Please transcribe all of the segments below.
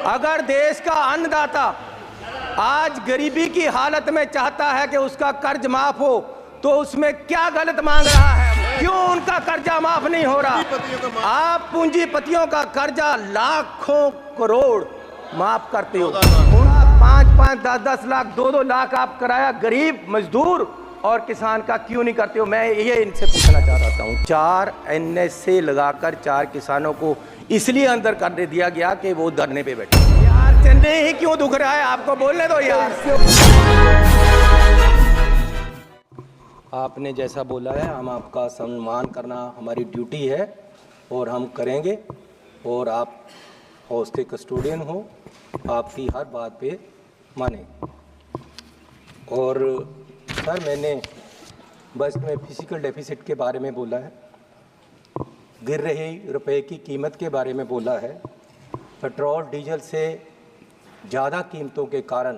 अगर देश का अन्नदाता आज गरीबी की हालत में चाहता है कि उसका कर्ज माफ हो, तो उसमें क्या गलत मांग रहा है? क्यों उनका कर्जा माफ नहीं हो रहा? आप पूंजीपतियों का कर्जा लाखों करोड़ माफ करते हो, उनका 5-5, 10-10 लाख, 2-2 लाख आप कराया गरीब मजदूर और किसान का क्यों नहीं करते हो? मैं ये इनसे पूछना चाहता हूँ। 4 NSA लगाकर 4 किसानों को इसलिए अंदर कर दिया गया कि वो धरने पे बैठे। यार चेन्नई ही क्यों दुख रहा है? आपको बोलने दो यार। आपने जैसा बोला है, हम आपका सम्मान करना हमारी ड्यूटी है और हम करेंगे। और आप हाउस के कस्टोडियन हो, आपकी हर बात पे माने। और सर, मैंने बजट में फिजिकल डेफिसिट के बारे में बोला है, गिर रही रुपए की कीमत के बारे में बोला है, पेट्रोल डीजल से ज़्यादा कीमतों के कारण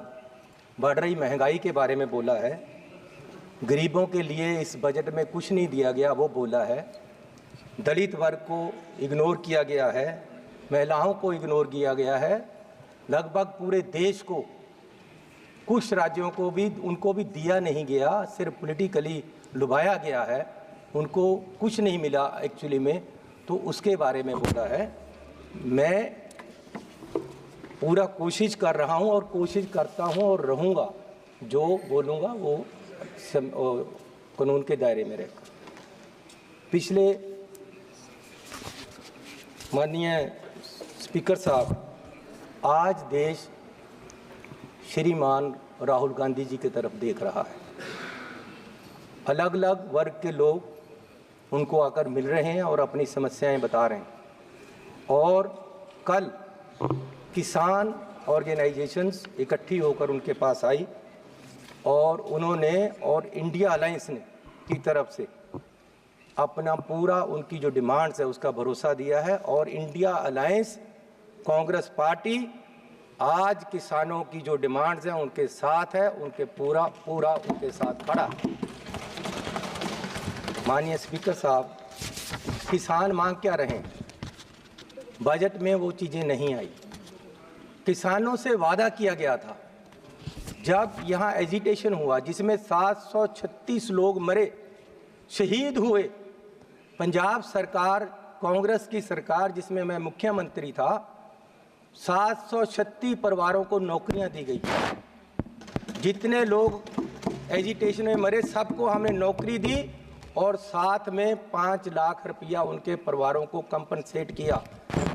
बढ़ रही महंगाई के बारे में बोला है, गरीबों के लिए इस बजट में कुछ नहीं दिया गया वो बोला है, दलित वर्ग को इग्नोर किया गया है, महिलाओं को इग्नोर किया गया है, लगभग पूरे देश को, कुछ राज्यों को भी उनको भी दिया नहीं गया, सिर्फ पॉलिटिकली लुभाया गया है, उनको कुछ नहीं मिला एक्चुअली में, तो उसके बारे में बोला है। मैं पूरा कोशिश कर रहा हूं और कोशिश करता हूं और रहूंगा, जो बोलूंगा वो कानून के दायरे में रहकर। पिछले माननीय स्पीकर साहब, आज देश श्रीमान राहुल गांधी जी की तरफ देख रहा है। अलग अलग वर्ग के लोग उनको आकर मिल रहे हैं और अपनी समस्याएं बता रहे हैं। और कल किसान ऑर्गेनाइजेशंस इकट्ठी होकर उनके पास आई और उन्होंने और इंडिया अलायंस ने की तरफ से अपना पूरा उनकी जो डिमांड्स है उसका भरोसा दिया है। और इंडिया अलायंस कांग्रेस पार्टी आज किसानों की जो डिमांड्स हैं उनके साथ है, उनके पूरा उनके साथ खड़ा। माननीय स्पीकर साहब, किसान मांग क्या रहे हैं? बजट में वो चीज़ें नहीं आई। किसानों से वादा किया गया था, जब यहाँ एजिटेशन हुआ जिसमें 736 लोग मरे, शहीद हुए, पंजाब सरकार, कांग्रेस की सरकार जिसमें मैं मुख्यमंत्री था, 736 परिवारों को नौकरियां दी गई। जितने लोग एजिटेशन में मरे सबको हमने नौकरी दी और साथ में 5 लाख रुपया उनके परिवारों को कंपनसेट किया।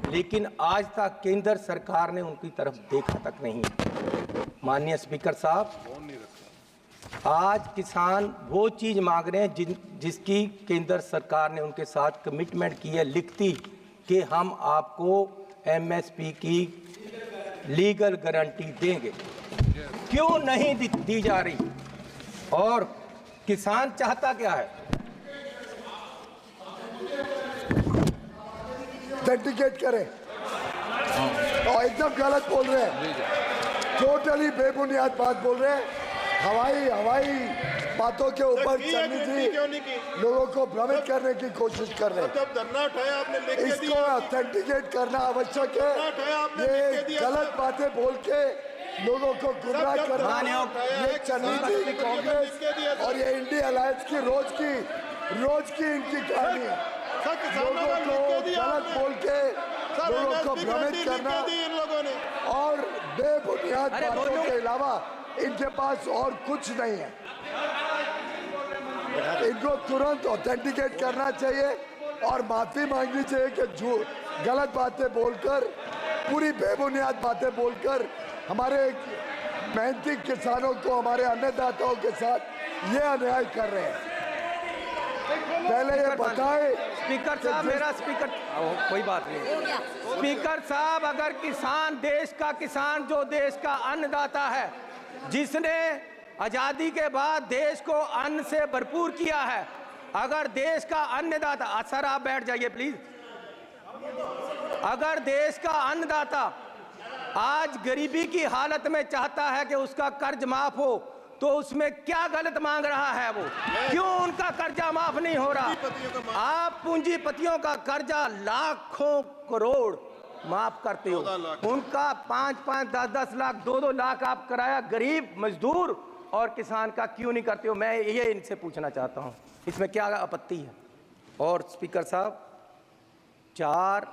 लेकिन आज तक केंद्र सरकार ने उनकी तरफ देखा तक नहीं। माननीय स्पीकर साहब, आज किसान वो चीज़ मांग रहे हैं जिसकी केंद्र सरकार ने उनके साथ कमिटमेंट की है लिखती, कि हम आपको MSP की लीगल गारंटी देंगे। क्यों नहीं दी जा रही? और किसान चाहता क्या है? ऑथेंटिकेट करें और एकदम गलत बोल रहे हैं, टोटली बेबुनियाद बात बोल रहे हैं। हवाई बातों के ऊपर चन्नी जी लोगों को भ्रमित करने की कोशिश कर रहे हैं। जब धरना उठाया आपने लिख के दिया, इसको ऑथेंटिकेट करना आवश्यक है। ये गलत बातें बोल के लोगों को गुमराह करना, ये चन्नी जी, कांग्रेस और ये इंडिया अलायंस की रोज की इनकी कहानी है। लोगों को गलत बोल के लोगों को भ्रमित करना और बेबुनियाद बातों के अलावा इनके पास और कुछ नहीं है। इनको तुरंत ऑथेंटिकेट करना चाहिए और माफी मांगनी चाहिए कि जो गलत बातें बोलकर, पूरी बेबुनियाद बातें बोलकर हमारे मेहनती किसानों को, हमारे अन्नदाताओं के साथ ये अन्याय कर रहे हैं। पहले ये बताएं स्पीकर साहब, मेरा स्पीकर कोई बात नहीं। स्पीकर साहब, अगर किसान, देश का किसान जो देश का अन्नदाता है, जिसने आजादी के बाद देश को अन्न से भरपूर किया है, अगर देश का अन्नदाता, सर आप बैठ जाइए प्लीज। अगर देश का अन्नदाता आज गरीबी की हालत में चाहता है कि उसका कर्ज माफ हो, तो उसमें क्या गलत मांग रहा है वो? क्यों उनका कर्जा माफ नहीं हो रहा? आप पूंजीपतियों का कर्जा लाखों करोड़ माफ करते हो, उनका 5-5, 10-10 लाख, 2-2 लाख आप कराया गरीब मजदूर और किसान का क्यों नहीं करते हो? मैं ये इनसे पूछना चाहता हूँ, इसमें क्या आपत्ति है? और स्पीकर साहब, 4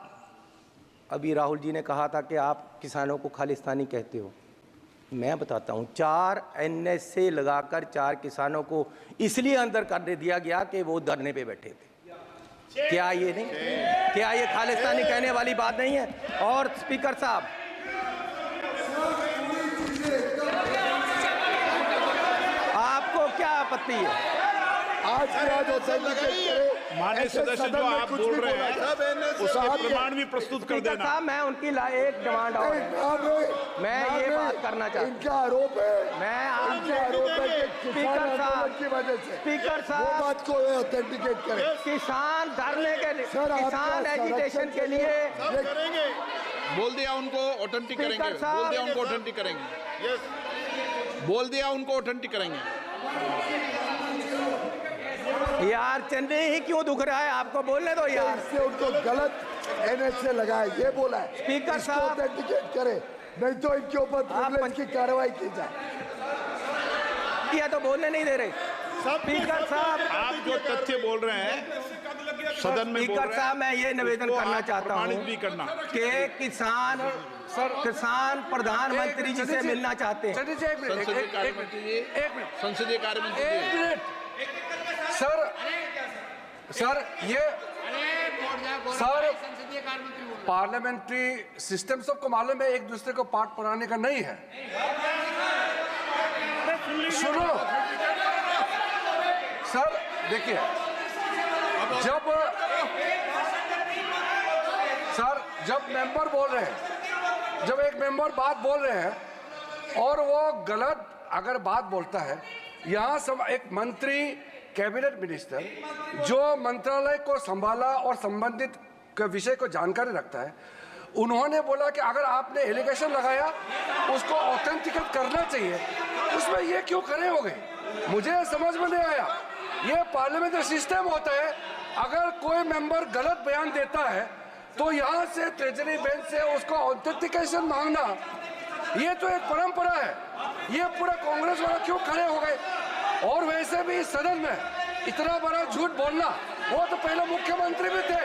अभी राहुल जी ने कहा था कि आप किसानों को खालिस्तानी कहते हो। मैं बताता हूँ, 4 NSA लगाकर 4 किसानों को इसलिए अंदर कर दिया गया कि वो धरने पे बैठे थे। क्या ये नहीं, क्या ये खालिस्तानी कहने वाली बात नहीं है? और स्पीकर साहब, आपको क्या आपत्ति है? आज की आज माननीय सदस्य जो आप बोल रहे हैं उसका प्रमाण भी प्रस्तुत कर देना। साहब, मैं उनकी एक डिमांड और मैं ये बात करना चाहता हूँ। इनका आरोप है, मैं इनका आरोप है कि स्पीकर साहब की वजह से स्पीकर वो साहब बात को ऑथेंटिकेट करें। किसान धरने के लिए, सर, किसान एजुटेशन के लिए बोल दिया उनको ऑथेंटिक करेंगे, स्पीकर साहब, बोल दिया उनको ऑथेंटिक करेंगे, बोल दिया उनको ऑथेंटिक करेंगे। यार चेन्नई ही क्यों दुख रहा है? आपको बोलने दो यार। इससे उनको गलत NSA लगाए, ये बोला है। स्पीकर इसको साहब, ऑथेंटिकेट करें, नहीं तो इनके ऊपर प्रिविलेज की कार्रवाई की जाए। किया तो बोलने नहीं दे रहे। स्पीकर साहब, आप जो तथ्य बोल रहे हैं सदन में बोल रहे हैं, साहब, मैं ये निवेदन करना चाहता हूँ भी करना कि किसान प्रधानमंत्री जी से मिलना चाहते हैं। संसदीय कार्य मंत्री सर पार्लियामेंट्री सिस्टम सबको मालूम है, एक दूसरे को पाठ पढ़ाने का नहीं है। सुनो सर, देखिए, जब मेंबर बोल रहे हैं, जब एक मेंबर बात बोल रहे हैं और वो गलत अगर बात बोलता है, यहाँ सब एक मंत्री, कैबिनेट मिनिस्टर जो मंत्रालय को संभाला और संबंधित विषय को जानकारी रखता है, उन्होंने बोला कि अगर आपने एलिगेशन लगाया उसको ऑथेंटिकेट करना चाहिए, उसमें ये क्यों खड़े हो गए? मुझे समझ में नहीं आया। ये पार्लियामेंट्री सिस्टम होता है, अगर कोई मेंबर गलत बयान देता है तो यहाँ से ट्रेजरी बेंच से उसको ऑथेंटिकेशन मांगना, ये तो एक परंपरा है। ये पूरा कांग्रेस वाला क्यों खड़े हो गए? और वैसे भी सदन में इतना बड़ा झूठ बोलना, वो तो पहले मुख्यमंत्री भी थे,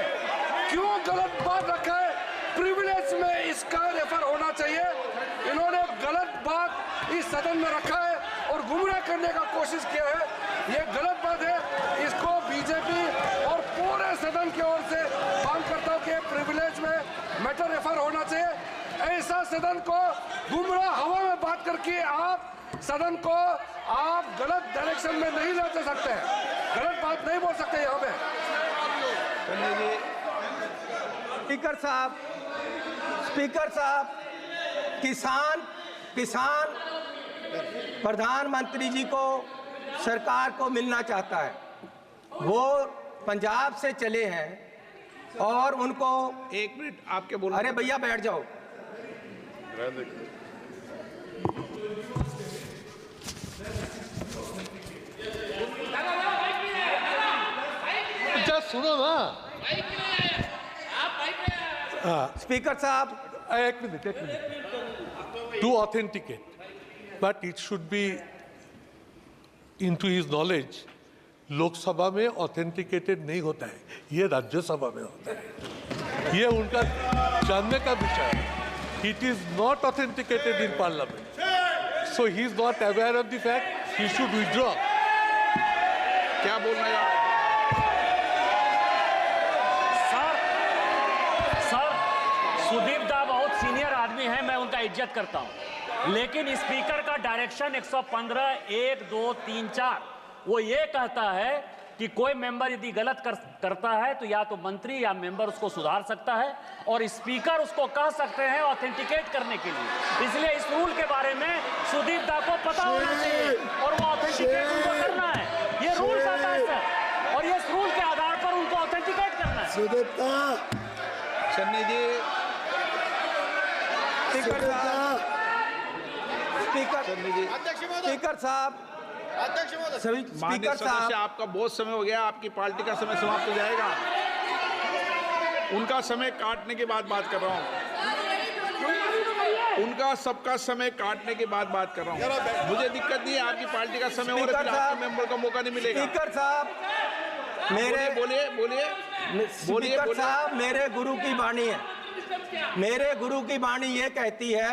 क्यों गलत बात रखा है? प्रिविलेज में इसका रेफर होना चाहिए। इन्होंने गलत बात इस सदन में रखा है और गुमराह करने का कोशिश किया है, ये गलत बात है। इसको बीजेपी और पूरे सदन की ओर से मांग करता हूँ कि प्रिविलेज में मैटर रेफर होना चाहिए। ऐसा सदन को गुमराह हवा में बात करके आप सदन को आप गलत डायरेक्शन में नहीं ले जा सकते, गलत बात नहीं बोल सकते यहाँ पे। स्पीकर साहब, किसान प्रधानमंत्री जी को, सरकार को मिलना चाहता है। वो पंजाब से चले हैं और उनको 1 मिनट आपके बोल। अरे भैया बैठ जाओ। सुनो ना स्पीकर साहब, एक minute to authenticate, but it should be into his knowledge. Lok Sabha में ऑथेंटिकेटेड नहीं होता है, ये राज्यसभा में होता है, ये उनका जानने का विषय है। It is not authenticated in parliament, so he is not aware of the fact, he should withdraw. क्या बोलना है? सुदीप दा बहुत सीनियर आदमी है, मैं उनका इज्जत करता हूं, लेकिन स्पीकर का डायरेक्शन 115 1 2 3 4 वो ये कहता है कि कोई मेंबर यदि गलत करता है तो या तो मंत्री या मेंबर उसको सुधार सकता है और स्पीकर उसको कह सकते हैं ऑथेंटिकेट करने के लिए। इसलिए इस रूल के बारे में सुदीप दा को पता होना चाहिए और वो ऑथेंटिकेट उनको करना है। ये रूल कहता है सर, और ये इस रूल के आधार पर उनको ऑथेंटिकेट करना है। सुदीप दा, चन्नी जी, स्पीकर साहब, सभी स्पीकर साहब, आपका बहुत समय हो गया, आपकी पार्टी का समय समाप्त हो जाएगा। उनका समय काटने के बाद बात कर रहा हूं। उनका सबका समय काटने के बाद बात कर रहा हूँ। मुझे दिक्कत नहीं है, आपकी पार्टी का समय हो रहा है, आपके मेंबर का मौका नहीं मिलेगा। स्पीकर साहब मेरे बोलिए साहब, मेरे गुरु की वाणी है, मेरे गुरु की वाणी ये कहती है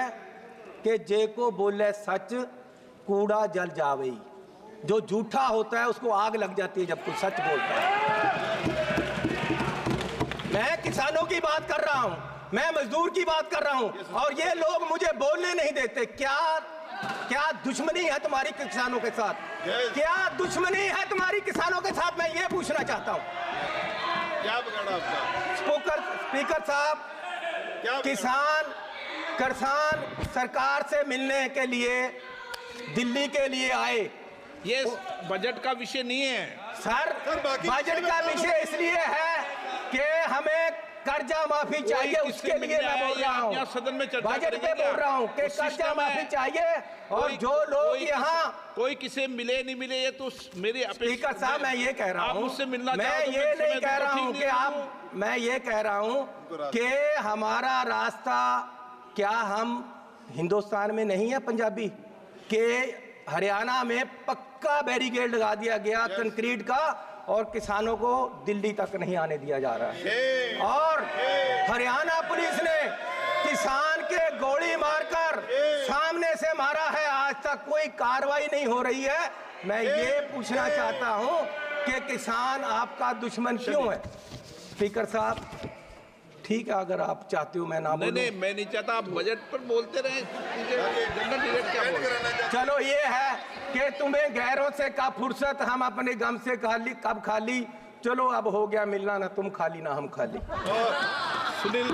कि जे को बोले सच कूड़ा जल जावे, जो झूठा होता है उसको आग लग जाती है जब कोई सच बोलता है। मैं किसानों की बात कर रहा हूं, मैं मजदूर की बात कर रहा हूं, और ये लोग मुझे बोलने नहीं देते। क्या दुश्मनी है तुम्हारी किसानों के साथ? क्या दुश्मनी है तुम्हारी किसानों के साथ? मैं ये पूछना चाहता हूं। क्या बिगाड़ा आपका? स्पीकर साहब, किसान सरकार से मिलने के लिए दिल्ली के लिए आए। ये बजट का विषय नहीं है सर, बजट का विषय इसलिए है कि हमें कर्जा माफी चाहिए, उसके लिए मैं बोल रहा हूँ, सदन में चर्चा बजट पे बोल रहा हूँ कि कर्जा माफी चाहिए। और जो लोग यहाँ कोई किसे मिले नहीं मिले, ये तो मेरी स्पीकर साहब मैं ये कह रहा हूँ, मुझसे मिलना मैं ये नहीं कह रहा हूँ कि आप, मैं ये कह रहा हूँ कि हमारा रास्ता, क्या हम हिंदुस्तान में नहीं है पंजाबी के हरियाणा में पक्का बैरिकेड लगा दिया गया कंक्रीट का, और किसानों को दिल्ली तक नहीं आने दिया जा रहा है। और हरियाणा पुलिस ने किसान के गोली मारकर सामने से मारा है, आज तक कोई कार्रवाई नहीं हो रही है। मैं ये पूछना चाहता हूं कि किसान आपका दुश्मन क्यों है? स्पीकर साहब ठीक है, अगर आप चाहते हो मैं ना बोलूं। नहीं, मैं नहीं चाहता, आप बजट पर बोलते रहे। जनरल डिबेट क्या बोल रहे हैं? चलो ये है कि तुम्हें गैरों से कब फुर्सत, हम अपने गम से कब खाली। चलो अब हो गया मिलना, ना तुम खाली ना हम खाली। सुनील